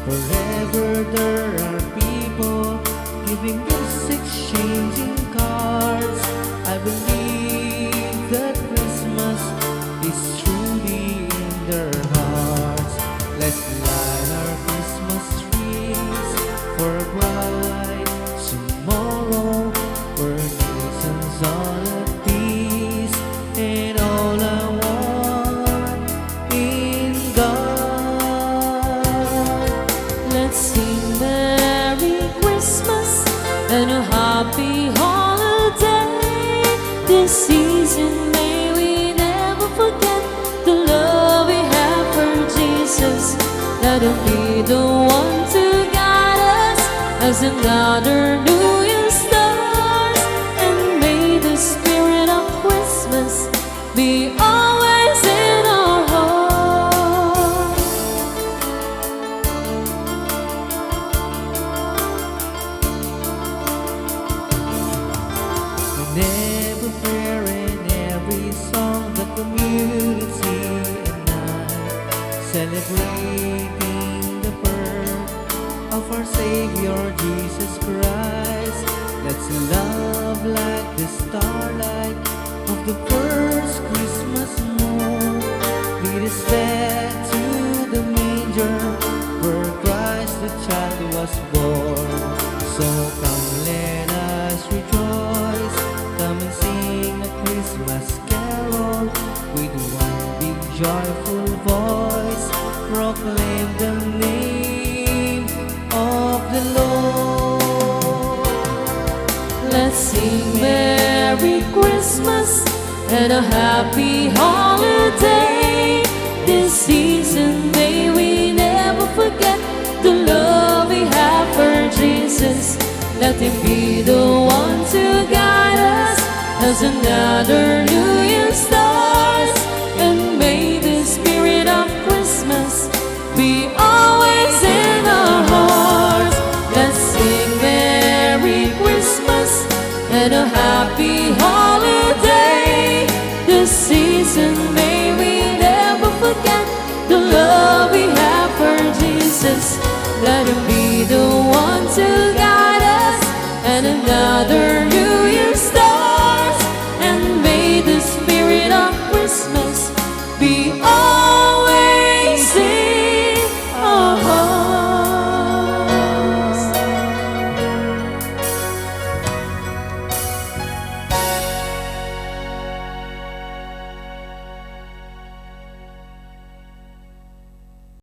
Wherever there are people giving gifts, exchanging cards, I believe that Christmas is truly in their hearts. Let's light our Christmas trees for a bright tomorrow, where nations on a peace, and all I want in God. Let's sing Merry Christmas and a happy holiday. This season may we never forget the love we have for Jesus. Let him be the one to guide us as another new year starts. And may the spirit of Christmas be always in our hearts. In every prayer and every song, the community and I, celebrating the birth of our Savior Jesus Christ. Let's love like the starlight of the first Christmas moon. Lead us back to the manger where Christ the child was born. So come, let us rejoice. Come and sing a Christmas carol with one big joyful voice. Proclaim the name of the Lord. Let's sing Merry Christmas and a happy holiday. This season may we never forget the love we have for Jesus. Let him be the one to guide us as another new year starts. And may the spirit of Christmas be always in our hearts. Let's sing Merry Christmas and a happy holiday. This season may we never forget the love we have for Jesus. Let him be the one to guide us and another